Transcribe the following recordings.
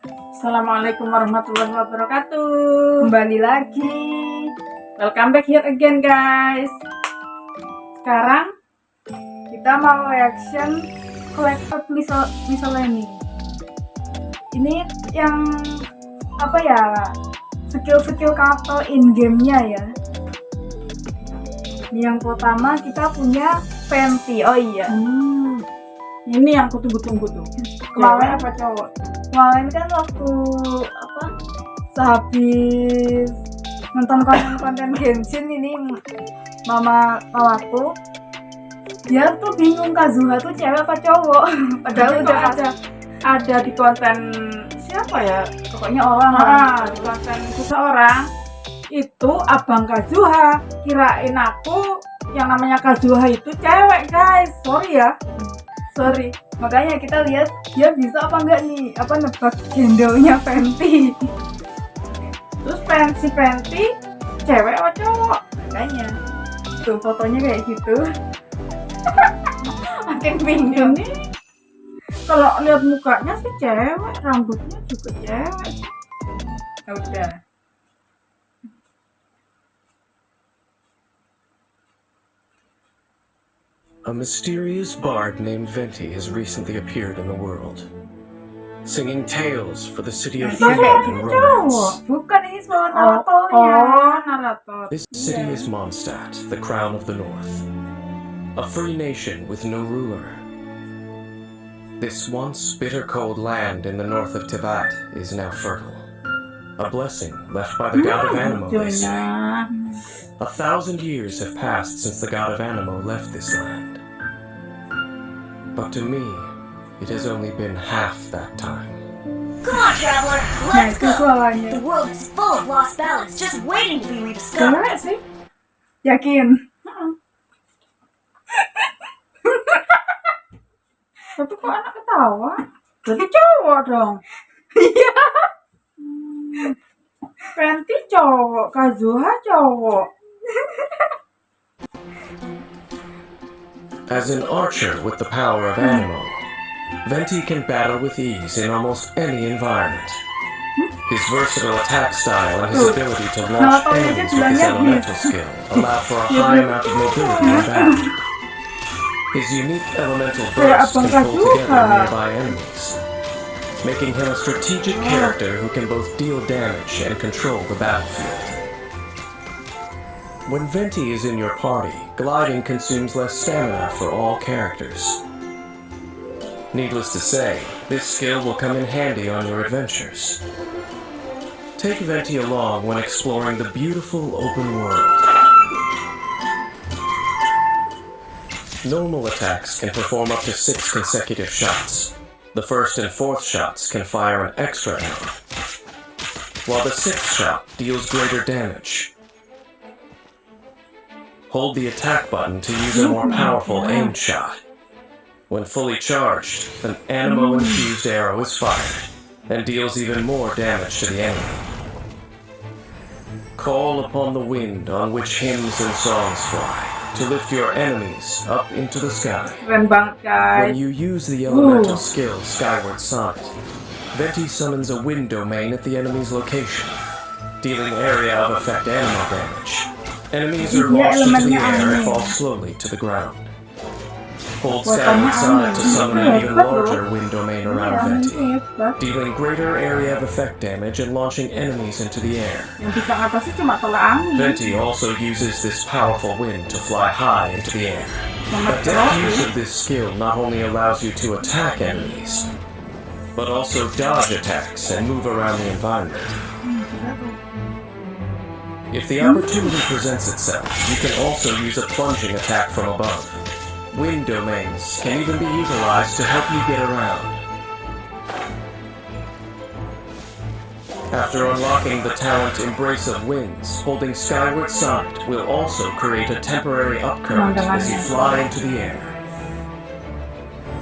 Assalamualaikum warahmatullahi wabarakatuh. Kembali lagi. Welcome back here again, guys. Sekarang Kita mau reaction collected Miscellany. Ini yang apa ya? Skill-skill karakter in game-nya ya. Ini yang pertama kita punya Fenty. Oh iya. Ini yang aku tunggu-tunggu tuh. Kemarin Cewek apa cowok? Kemarin kan waktu sehabis nonton konten Genshin ini mamaku dia tuh bingung Kazuha tuh cewek apa cowok. Padahal udah ada di konten siapa ya? pokoknya orang di konten seseorang itu abang Kazuha. Kirain aku yang namanya Kazuha itu cewek, guys. Sorry. Makanya kita lihat dia bisa apa enggak nih, nebak gendernya Fenty. Terus si Fenty cewek apa cowok? Makanya tuh fotonya kayak gitu. Makin bingung nih. Kalau lihat mukanya sih cewek, rambutnya juga cewek. Ya udah. A mysterious bard named Venti has recently appeared in the world, singing tales for the city of Dia fame kayak and gitu. romance. Bukan ini semua naratornya. Narator. This city is Mondstadt, the crown of the north, a free nation with no ruler. This once bitter cold land in the north of Teyvat is now fertile, a blessing left by the god of Animo, they say. 1,000 years have passed since the god of Animo left this land. But to me, it has only been half that time. Come on, traveler, Nah, let's itu go! suaranya. The world is full of lost ballads just waiting to be rediscovered. Cewek sih. Yakin? Tapi kok anak ketawa? Berarti cowok dong. Iya. Fenty cowok, Kazuha cowok. As an archer with the power of Animo, Venti can battle with ease in almost any environment. His versatile attack style and his ability to launch enemies with his elemental skill allow for a high amount of mobility in battle. His unique elemental bursts can pull together nearby enemies, making him a strategic character who can both deal damage and control the battlefield. When Venti is in your party, gliding consumes less stamina for all characters. Needless to say, this skill will come in handy on your adventures. Take Venti along when exploring the beautiful open world. Normal attacks can perform up to 6 consecutive shots. The first and fourth shots can fire an extra arrow, while the sixth shot deals greater damage. Hold the attack button to use a more powerful aimed shot. When fully charged, an Animo-infused arrow is fired, and deals even more damage to the enemy. Call upon the wind on which hymns and songs fly, to lift your enemies up into the sky. Keren banget, guys. When you use the elemental skill Skyward Sonnet, Venti summons a wind domain at the enemy's location, dealing area of effect Animo damage. Enemies are launched into the air and fall slowly to the ground. Hold Skyward Sonnet to summon an even larger wind domain around Venti, dealing greater area of effect damage and launching enemies into the air. Yang bisa ngatasi cuma tolak angin. Venti also uses this powerful wind to fly high into the air. Adept use of this skill not only allows you to attack enemies, but also dodge attacks and move around the environment. If the opportunity presents itself, you can also use a plunging attack from above. Wind domains can even be utilized to help you get around. After unlocking the talent Embrace of Winds, holding Skyward Sonnet will also create a temporary upcurrent as you fly into the air.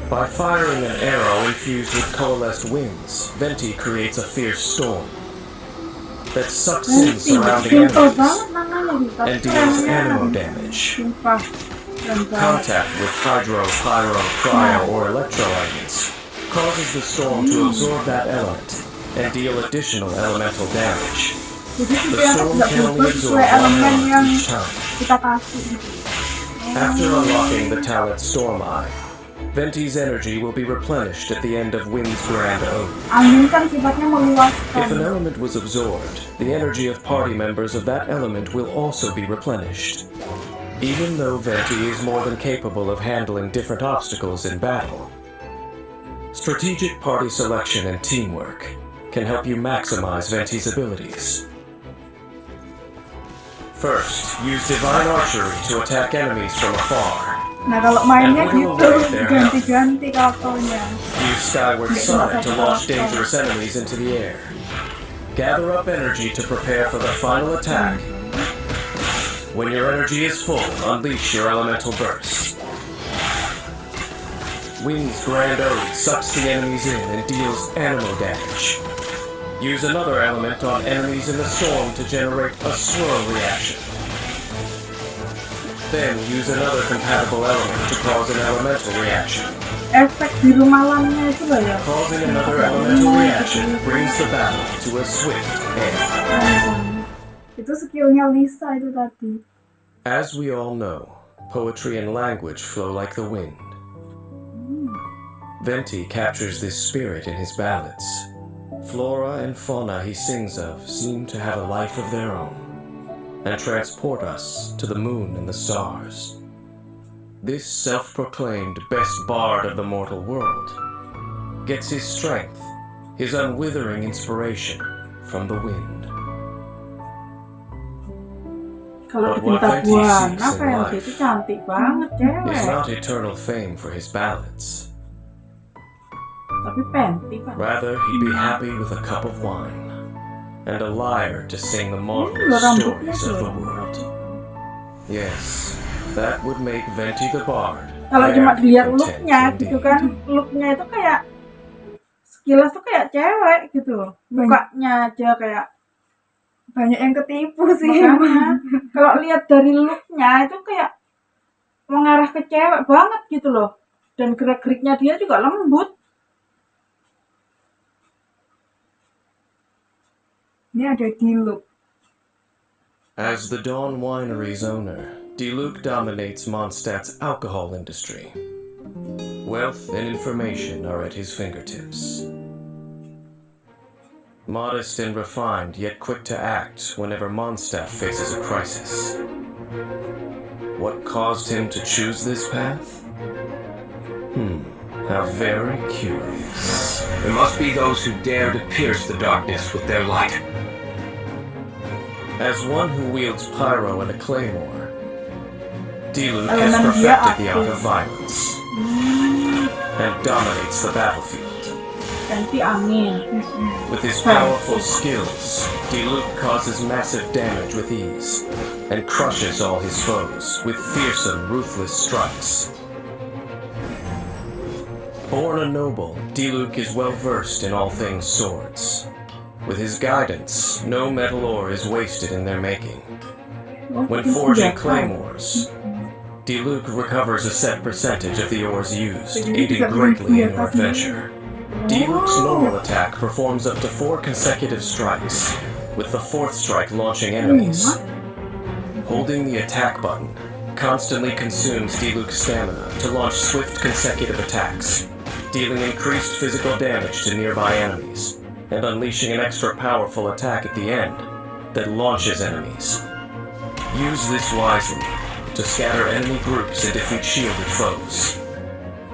By firing an arrow infused with coalesced winds, Venti creates a fierce storm that sucks in surrounding enemies and deals Animo damage. Contact with hydro, pyro, cryo, or electro elements causes the storm to absorb that element and deal additional elemental damage. Jadi The supaya storm nggak can only berubah absorb sesuai one elemen element yang each time. kita kasih gitu. After unlocking the talent Storm Eye, Venti's energy will be replenished at the end of Wind's Grand Ode. Angin kan sifatnya If an meluaskan. element was absorbed, the energy of party members of that element will also be replenished. Even though Venti is more than capable of handling different obstacles in battle, strategic party selection and teamwork can help you maximize Venti's abilities. First, use Divine Archery to attack enemies from afar. Nah kalau mainnya gitu, ganti-ganti karakternya. Use Skyward Sonic to launch dangerous enemies into the air. Gather up energy to prepare for the final attack. When your energy is full, unleash your elemental burst. Wind's Grand Ode sucks the enemies in and deals animal damage. Use another element on enemies in the storm to generate a swirl reaction. Then use another compatible element to cause an elemental reaction. Efek biru malamnya itu loh ya. Causing another elemental reaction brings the battle to a swift end. Itu skillnya Lisa itu tadi. As we all know, poetry and language flow like the wind. Venti captures this spirit in his ballads. Flora and fauna he sings of seem to have a life of their own, and transport us to the moon and the stars. This self-proclaimed best bard of the mortal world gets his strength, his unwithering inspiration from the wind. Kalau But di what Bintang Venti Buana seeks in kayak life gitu cantik banget is cewek. not eternal fame for his ballads. Tapi Penti kan. Rather, he'd be happy with a cup of wine and a lyre to sing the marvelous rambutnya stories of the tuh. world. Yes, that would make Venti the Bard Kalau cuma very dilihat content looknya gitu indeed. kan, looknya itu kayak sekilas tuh kayak cewek gitu. Mukanya aja kayak Banyak yang ketipu sih. makanya kalau lihat dari looknya itu kayak mengarah ke cewek banget gitu loh. Dan gerak-geriknya dia juga lembut. Ini ada di look. As the Dawn Winery's owner, Diluc dominates Mondstadt's alcohol industry. Wealth and information are at his fingertips. Modest and refined, yet quick to act whenever Mondstadt faces a crisis. What caused him to choose this path? How very curious. There must be those who dare to pierce the darkness with their light. As one who wields pyro and a claymore, Diluc has Elemen dia perfected the art aktif. of violence and dominates the battlefield. Penti angin. With his powerful skills, Diluc causes massive damage with ease and crushes all his foes with fearsome, ruthless strikes. Born a noble, Diluc is well versed in all things swords. With his guidance, no metal ore is wasted in their making. When forging claymores, Diluc recovers a set percentage of the ores used, aiding greatly in your adventure. Diluc's normal attack performs up to 4 consecutive strikes, with the 4th strike launching enemies. Holding the attack button constantly consumes Diluc's stamina to launch swift consecutive attacks, dealing increased physical damage to nearby enemies, and unleashing an extra powerful attack at the end that launches enemies. Use this wisely to scatter enemy groups and defeat shielded foes.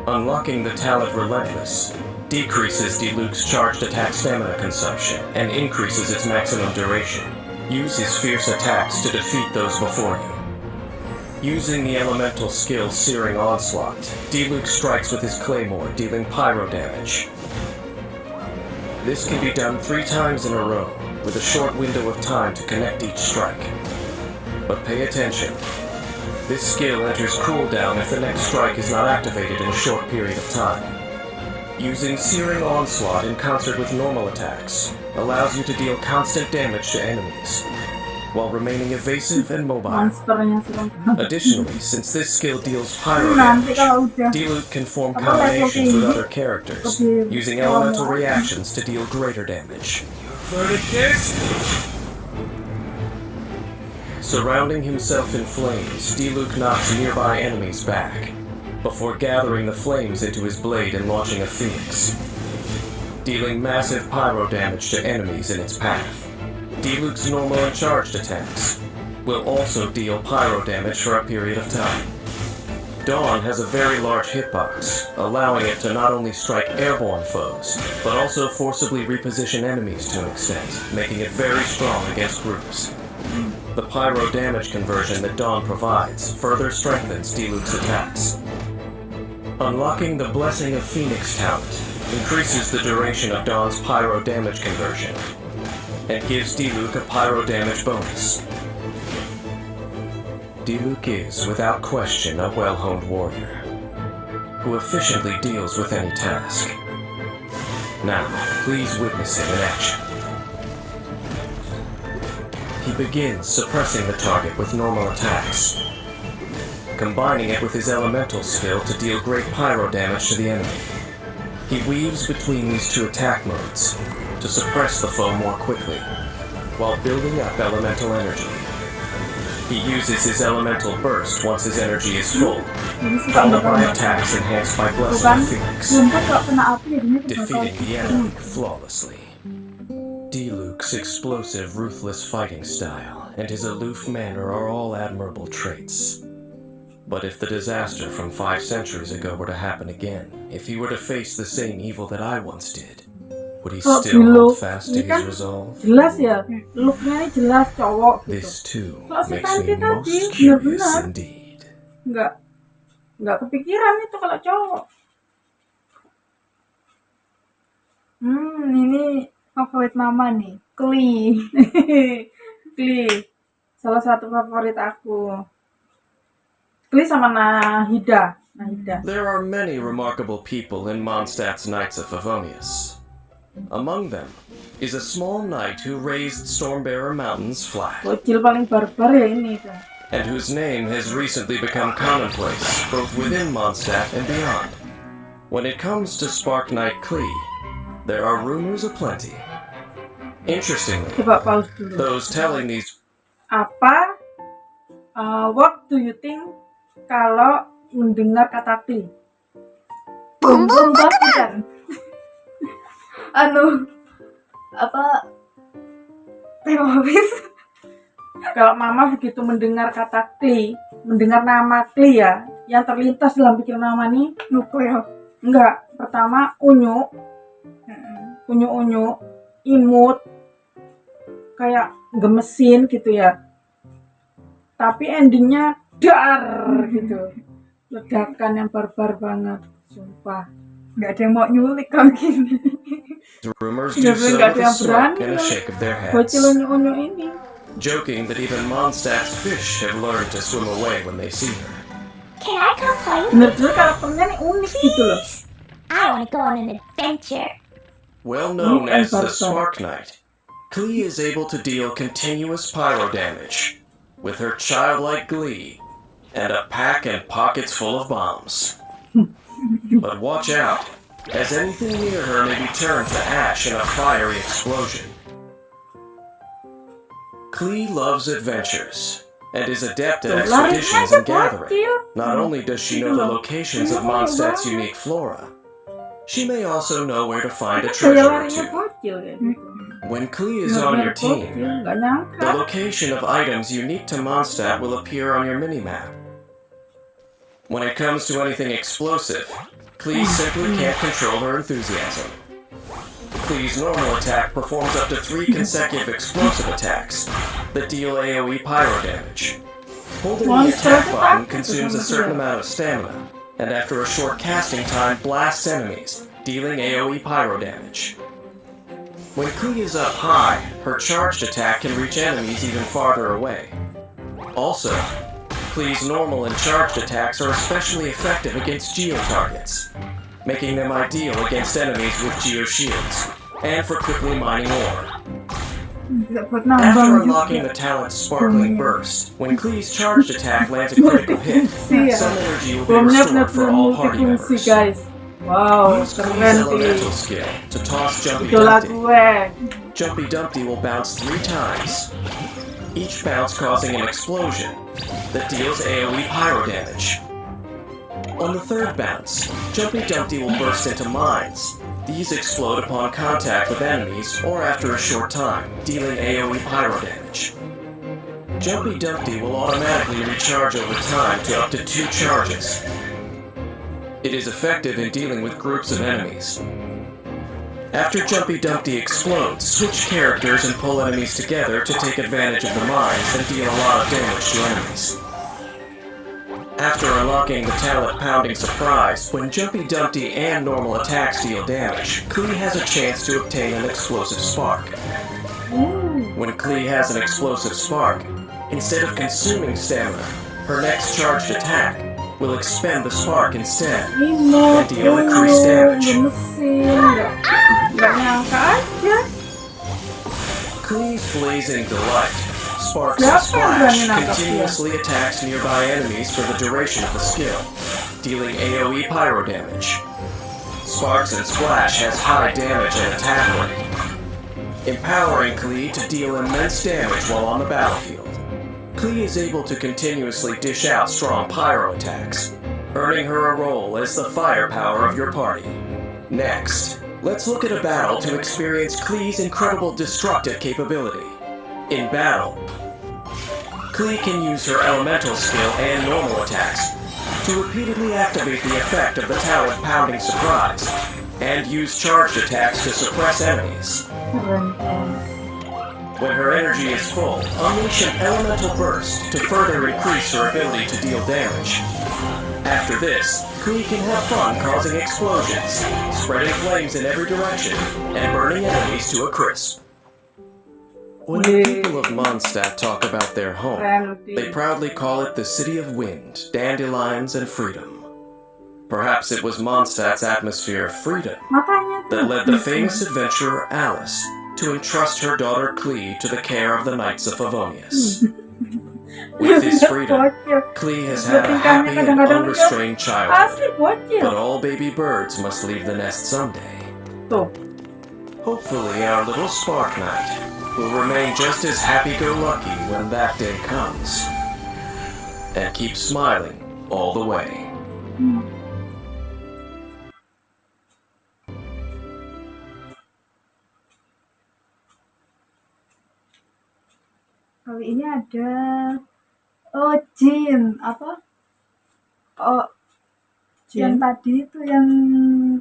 Unlocking the talent Relentless decreases Diluc's charged attack stamina consumption and increases its maximum duration. Use his fierce attacks to defeat those before you. Using the elemental skill Searing Onslaught, Diluc strikes with his claymore, dealing pyro damage. This can be done 3 times in a row, with a short window of time to connect each strike. But pay attention. This skill enters cooldown if the next strike is not activated in a short period of time. Using Searing Onslaught in concert with normal attacks allows you to deal constant damage to enemies. while remaining evasive and mobile. Monsternya serem banget. Additionally, since this skill deals pyro Nanti damage, kalau udah Diluc can form Apa, combinations level with tinggi, other characters, lebih using kalau elemental mau- reactions to deal greater damage. Surrounding himself in flames, Diluc knocks nearby enemies back, before gathering the flames into his blade and launching a phoenix, dealing massive pyro damage to enemies in its path. Diluc's normal and charged attacks will also deal pyro damage for a period of time. Dawn has a very large hitbox, allowing it to not only strike airborne foes, but also forcibly reposition enemies to an extent, making it very strong against groups. The pyro damage conversion that Dawn provides further strengthens Diluc's attacks. Unlocking the Blessing of Phoenix talent increases the duration of Dawn's pyro damage conversion, and gives Diluc a pyro damage bonus. Diluc is, without question, a well-honed warrior, who efficiently deals with any task. Now, please witness it in action. He begins suppressing the target with normal attacks, combining it with his elemental skill to deal great pyro damage to the enemy. He weaves between these two attack modes to suppress the foe more quickly, while building up elemental energy. He uses his elemental burst once his energy is full, Ini suka followed by bakar attacks enhanced by Blessing bukan of Phoenix, sumpah kalau kena api jadinya tuh bakal defeating the enemy flawlessly. Diluc's explosive, ruthless fighting style and his aloof manner are all admirable traits. But if the disaster from 5 centuries ago were to happen again, if he were to face the same evil that I once did, would he Kalau still Diluc hold fast to ini kan his resolve? jelas ya, looknya ini jelas cowok gitu. This too Kalau si makes Tanti me tadi, most curious benar-benar. indeed. Nggak kepikiran itu kalau cowok. Ini favorit mama nih, Klee. Klee, salah satu favorit aku. Klee sama Nahida. There are many remarkable people in Mondstadt's Knights of Favonius. Among them is a small knight who raised Stormbearer Mountains flat, Bocil paling barbar ya ini tuh. and whose name has recently become commonplace both within Mondstadt and beyond. When it comes to Spark Knight Klee, there are rumors aplenty. Interestingly, Coba pause dulu. those telling these Apa? What do you think kalau mendengar kata Klee? Bum kan. Apa teroris? Kalau mama begitu mendengar kata Klee, mendengar nama Klee ya, yang terlintas dalam pikiran mama nih, Nuklir. enggak. Pertama, unyu, imut, kayak gemesin gitu ya. Tapi endingnya dar gitu. Ledakan yang barbar banget, sumpah. Nggak ada yang mau nyulik kalau gini. rumors Iya, do so nggak ada with a yang smirk berani and a loh. shake of their Bocil heads, unyu ini. joking that even Mondstadt's fish have learned to swim away when they see her. Can I come play? Bener-bener karakternya nih unik gitu loh. I want to go on an adventure. Well known and as the Barbar. Spark Knight, Klee is able to deal continuous pyro damage with her childlike glee and a pack and pockets full of bombs. But watch out, as anything near her may be turned to ash in a fiery explosion. Klee loves adventures and is adept at Larinya expeditions aja and gathering. bocil. Not only does she know the locations of Mondstadt's unique flora, she may also know where to find a Gaya treasure or larinya two. bocil ya gitu. When Klee is on your Bener-bener bocil, team, nggak nyangka. the location of items unique to Mondstadt will appear on your minimap. When it comes to anything explosive, Klee simply can't control her enthusiasm. Klee's normal attack performs up to 3 consecutive explosive attacks that deal AoE pyro damage. Holding the Monster attack attack button itu consumes a sama certain dia. amount of stamina, and after a short casting time blasts enemies, dealing AoE pyro damage. When Klee is up high, her charged attack can reach enemies even farther away. Also, Klee's normal and charged attacks are especially effective against geo targets, making them ideal against enemies with geo shields, and for quickly mining ore. Bisa buat After nambang unlocking juga. the talent's Sparkling Burst, when Klee's charged attack lands a critical hit, Iya. some energy will be Bomnya restored for benar-benar all party multifungsi members. guys. Wow, Use Klee's keren sih. elemental skill to toss Jumpy Idola Dumpty. gue. Jumpy Dumpty will bounce 3 times, each bounce causing an explosion that deals AoE pyro damage. On the third bounce, Jumpy Dumpty will burst into mines. These explode upon contact with enemies or after a short time, dealing AoE pyro damage. Jumpy Dumpty will automatically recharge over time to up to 2 charges. It is effective in dealing with groups of enemies. After Jumpy Dumpty explodes, switch characters and pull enemies together to take advantage of the mines and deal a lot of damage to enemies. After unlocking the talent Pounding Surprise, when Jumpy Dumpty and normal attacks deal damage, Klee has a chance to obtain an explosive spark. When Klee has an explosive spark, instead of consuming stamina, her next charged attack will expend the spark instead and deal increased damage. Mesin. Nggak nyangka aja. Klee's Blazing Delight sparks Siapa and yang splash berani nangkap dia? continuously attacks nearby enemies for the duration of the skill, dealing AoE pyro damage. Sparks and Splash has high damage and attack rate, empowering Klee to deal immense damage while on the battlefield. Klee is able to continuously dish out strong pyro attacks, earning her a role as the firepower of your party. Next, let's look at a battle to experience Klee's incredible destructive capability. In battle, Klee can use her elemental skill and normal attacks to repeatedly activate the effect of the talent Pounding Surprise and use charged attacks to suppress enemies. When her energy is full, unleash an elemental burst to further increase her ability to deal damage. After this, Klee can have fun causing explosions, spreading flames in every direction, and burning enemies to a crisp. When the people of Mondstadt talk about their home, they proudly call it the City of Wind, Dandelions, and Freedom. Perhaps it was Mondstadt's atmosphere of freedom Matanya tuh. that led the famous adventurer Alice to entrust her daughter Klee to the care of the Knights of Favonius. With his freedom, Klee has had a happy and unrestrained childhood, Asli bocil. but all baby birds must leave the nest someday. Tuh. Hopefully our little Spark Knight will remain just as happy-go-lucky when that day comes, and keep smiling all the way. Kali ini ada Jin apa? Yang Jin. tadi itu yang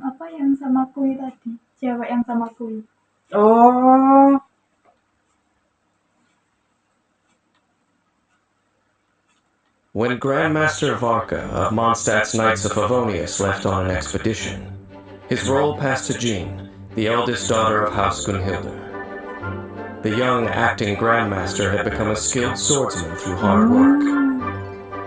apa yang sama Kui tadi, cewek yang sama Kui. Oh. When Grandmaster Varka of Mondstadt's Knights of Favonius left on an expedition, his role passed to Jean, the eldest daughter of House Gunhildr. The young acting Grandmaster had become a skilled swordsman through hard work,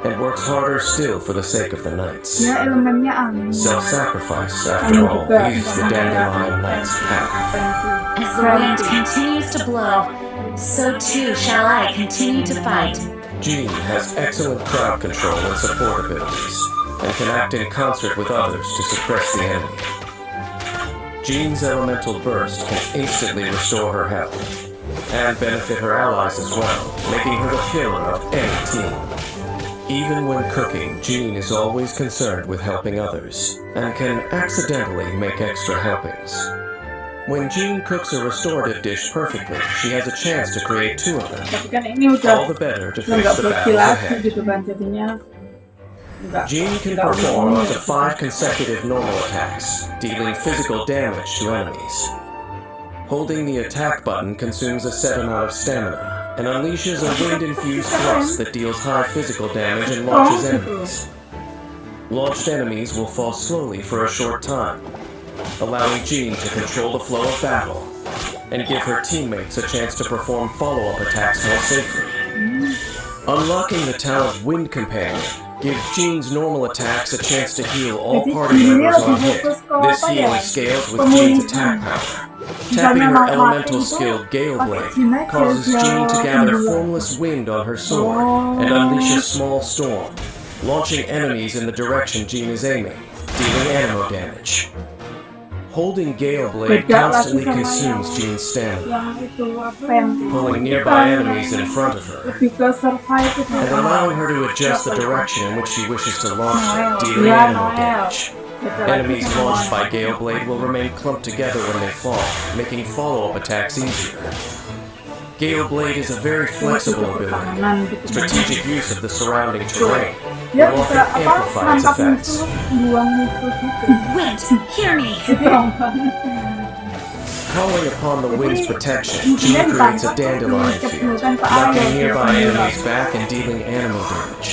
and works harder still for the sake of the Knights. Dia elemennya angin. Self-sacrifice, after all, is the Dandelion Knight's path. As the wind continues to blow, so too shall I continue to fight. Jean has excellent crowd control and support abilities, and can act in concert with others to suppress the enemy. Jean's elemental burst can instantly restore her health, and benefit her allies as well, making her the pillar of any team. Even when cooking, Jean is always concerned with helping others, and can accidentally make extra helpings. When Jean cooks a restorative dish perfectly, she has a chance to create 2 of them. Tapi kan ini udah All the better to nggak fix the bocil battles lagi ahead. gitu kan, jadinya nggak. Jean can nggak perform umum up to gitu. 5 consecutive normal attacks, dealing physical damage to enemies. Holding the attack button consumes a set amount of stamina, and unleashes a wind-infused thrust that deals high physical damage and launches enemies. Launched enemies will fall slowly for a short time, allowing Jean to control the flow of battle, and give her teammates a chance to perform follow-up attacks more safely. Unlocking the talent Wind Companion gives Jean's normal attacks a chance to heal all Jadi party ini members lebih on hit. fokus ke This apa ya? healing scales with Jean's attack Pemulihan. power. Tapping her memang elemental mati itu skill Gale pakai Blade jin aja, causes dia Jean to gather sembuh. formless wind on her sword and unleash a small storm, launching enemies in the direction Jean is aiming, dealing anemo damage. Holding Gale Blade Beda lagi constantly sama consumes Jean's stamina, yang itu apa yang pulling nearby enemies in front of her, lebih ke survive itu and allowing her to adjust the direction in which she wishes to launch them, dealing Iya, anemo Noel. damage. Beda lagi Enemies sama launched Noel. by Gale Blade will remain clumped together when they fall, making follow-up attacks easier. Gale Blade is a very flexible ability. Strategic use of the surrounding terrain Dia will bisa often apa amplify its nangkap effects. musuh, buang musuh gitu. Wait, hear me. Strong banget. Calling upon the wind's protection, Jean Jean creates a ditangkap, dandelion dicebulkan field, ke air, knocking dia nearby sendiri. enemies back and dealing anemo damage.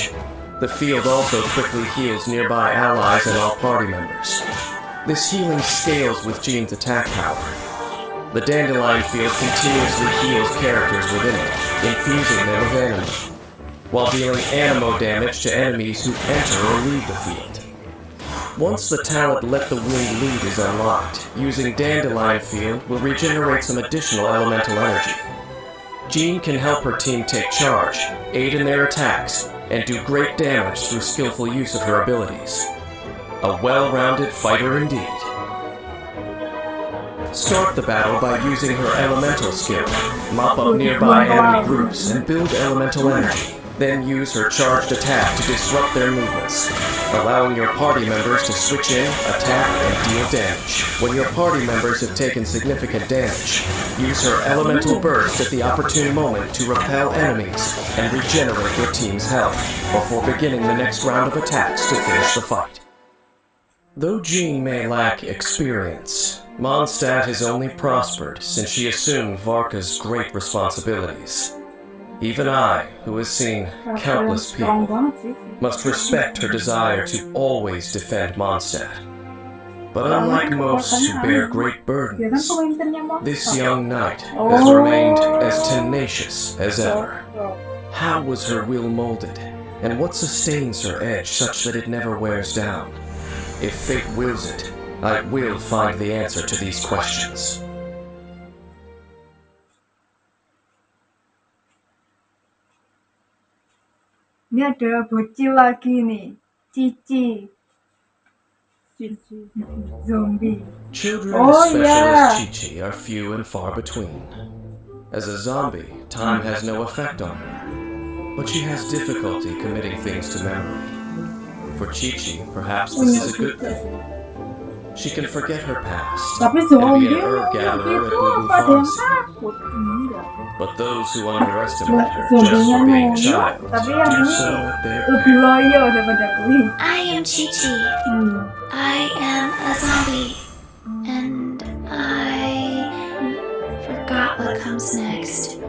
The field also quickly heals nearby allies and all party members. This healing scales with Jean's attack power. The dandelion field continuously heals characters within it, infusing them with anemo, while dealing anemo damage to enemies who enter or leave the field. Once the talent Let the Wind Lead is unlocked, using Dandelion Field will regenerate some additional elemental energy. Jean can help her team take charge, aid in their attacks, and do great damage through skillful use of her abilities. A well-rounded fighter indeed. Start the battle by using her elemental skill, mop up nearby enemy groups, and build elemental energy. Then use her charged attack to disrupt their movements, allowing your party members to switch in, attack, and deal damage. When your party members have taken significant damage, use her elemental burst at the opportune moment to repel enemies and regenerate your team's health, before beginning the next round of attacks to finish the fight. Though Jean may lack experience, Mondstadt has only prospered since she assumed Varka's great responsibilities. Even I, who has seen countless Strong people, banget sih. must respect her desire to always defend Mondstadt. But unlike most who bear great Dia kan burdens, pemimpinnya mau. this young knight has remained as tenacious as ever. How was her will molded, and what sustains her edge such that it never wears down? If fate wills it, I will find the answer to these questions. Ini ada bocil lagi nih, Cici, zombie. Children Oh, as special yeah. as Chi-Chi are few and far between. As a zombie, time has no effect on her, but she has difficulty committing things to memory. For Chi-Chi, perhaps this is a good thing. She can forget her past Tapi and zombie be an herb itu gatherer at Boo Boo apa ada yang Pharmacy. takut? Enggak. But those who underestimate her just Zombinya for being a nunggu, child tapi yang do ini so at their Lebih loyo daripada Queen. I am Chi-Chi. I am a zombie. And I forgot what comes next.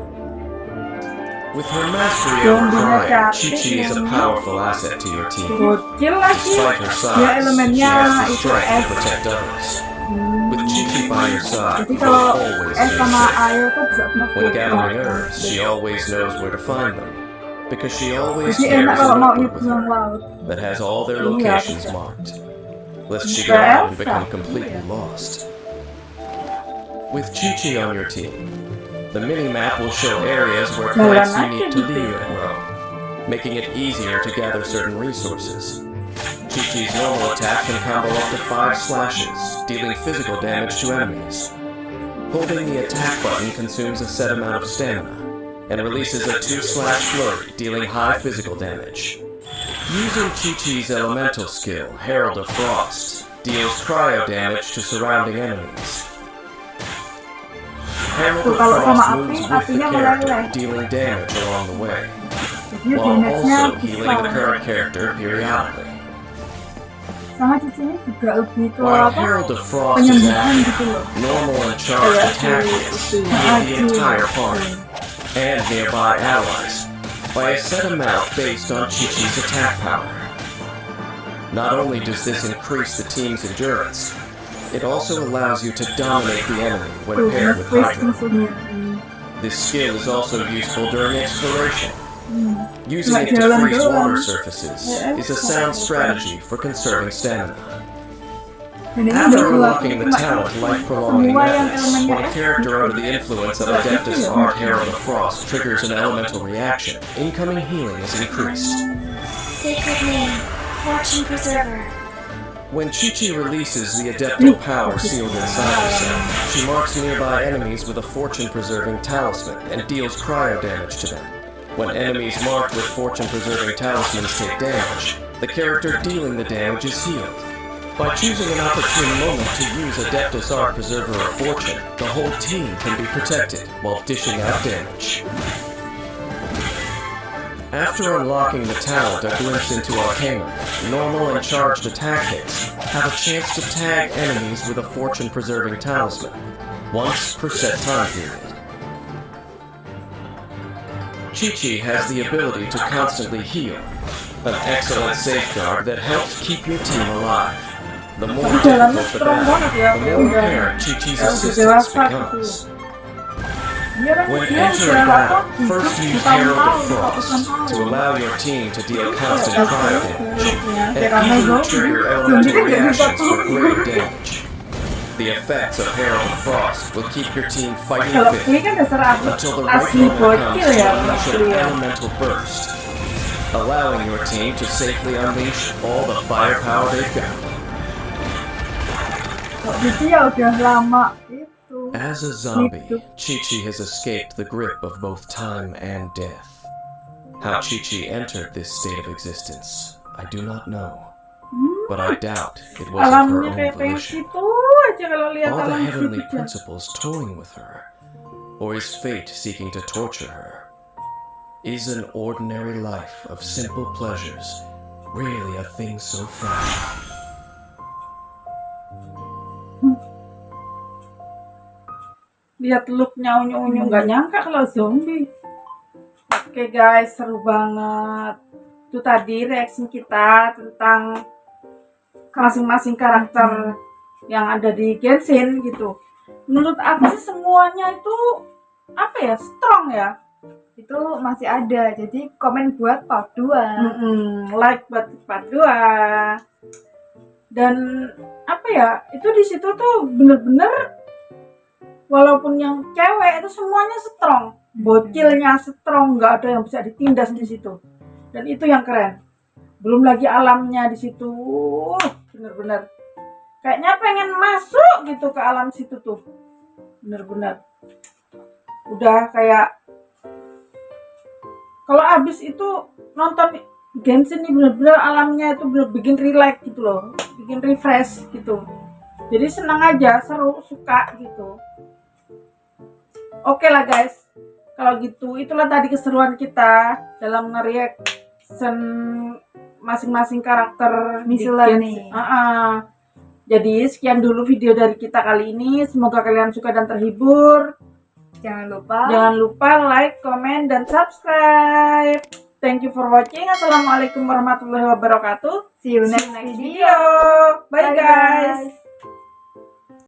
With her mastery over crime, Chi-Chi is a powerful asset to your team. Bocil lagi. Despite her Dia size, she elemennya has the itu strength es. to protect others. With Chi-Chi by your side, Jadi you'll kalau always es feel sama safe. air tuh bisa When gathering herbs, she always knows where to find them, because she always Jadi enak carries kalau a mau notebook with nyebrang her laut. that has all their Iya, locations bisa. marked, lest she Bisa go out and Elsa. become completely lost. With Chi-Chi on your team, the mini-map will show areas where Jalan plants aja unique to gitu Liu ya. grow, making it easier to gather certain resources. Chi-Chi's normal attack can combo up to 5 slashes, dealing physical damage to enemies. Holding the attack button consumes a set amount of stamina, and releases a 2-slash flurry, dealing high physical damage. Using Chi-Chi's elemental skill, Herald of Frost, deals cryo damage to surrounding enemies. Herald of Kalau sama Frost api, moves with the apinya character, meleleh. dealing damage along the way, Jadi while damage-nya also healing the besar. current character periodically. Sama cicinya juga lebih ke While apa? Herald of Frost is Penyembuhan active, gitu loh. normal and charged Kayak attack si- hits si- heal the si- entire party and nearby allies by a set amount based on Chi-Chi's attack power. Not only does this increase the team's endurance, it also allows you to dominate the enemy when Tuh, paired with nge-freeze Hydra. musuhnya. This skill is also useful during exploration. Using Nggak it to jalan freeze doang. water surfaces is a sound strategy for conserving stamina. Dan ini After berlaku unlocking the cuma talent life-prolonging semua yang methods, elemennya when a es character gitu. under the influence of Adeptus Art Herald of Frost triggers an elemental reaction, incoming healing is increased. Sacred name, Fortune Preserver. When Chi-Chi releases the Adeptal power sealed inside herself, she marks nearby enemies with a fortune-preserving talisman and deals cryo damage to them. When enemies marked with fortune-preserving talismans take damage, the character dealing the damage is healed. By choosing an opportune moment to use Adeptus Art Preserver of Fortune, the whole team can be protected while dishing out damage. After unlocking the talent A Glimpse into Arcanum, normal and charged attack hits have a chance to tag enemies with a fortune-preserving talisman, once per set time period. Chi-Chi has the ability to constantly heal, an excellent safeguard that helps keep your team alive. The more Dalamnya difficult the strong banget ya, battle, the more udah apparent Chi-Chi's udah assistance dewasa becomes. gitu. Dia kan When dia entering udah battle, first use Herald of Frost to allow your team to deal constant cryo damage, and easily trigger elemental reactions for greater damage. The effects of Herald of Frost will keep your team fighting Kalau fit ini kan dasar until the right asli moment comes bocil to ya, unleash bocil an ya. elemental burst, allowing your team to safely unleash all the firepower they've got. kok gitu ya udah lama itu. As a zombie, Chi-Chi has escaped the grip of both time and death. How Chi-Chi entered this state of existence, I do not know. But I doubt it was of her Alamnya own kayak pengen volition. situ aja kalau lihat Are the alam heavenly situ. principles toying with her? Or is fate seeking to torture her? Is an ordinary life of simple pleasures really a thing so fragile? Lihat looknya unyu-unyu nggak nyangka kalau zombie. Oke guys, seru banget. Itu tadi reaksi kita tentang masing-masing karakter yang ada di Genshin gitu. Menurut aku sih semuanya itu apa ya, strong ya. Itu masih ada, jadi komen buat part 2. Like buat part 2. Dan apa ya, itu di situ tuh bener-bener walaupun yang cewek itu semuanya strong, bocilnya strong, nggak ada yang bisa ditindas di situ. Dan itu yang keren. Belum lagi alamnya di situ, bener-bener kayaknya pengen masuk gitu ke alam situ tuh, bener-bener. Udah kayak kalau abis itu nonton Genshin ini bener-bener alamnya itu bener bikin relax gitu loh, bikin refresh gitu. Jadi senang aja, seru, suka gitu. Oke lah guys, kalau gitu itulah tadi keseruan kita dalam nge-reaction masing-masing karakter Miscellany. Jadi sekian dulu video dari kita kali ini. Semoga kalian suka dan terhibur. Jangan lupa like, comment, dan subscribe. Thank you for watching. Assalamualaikum warahmatullahi wabarakatuh. see you next See you next video. video. Bye guys.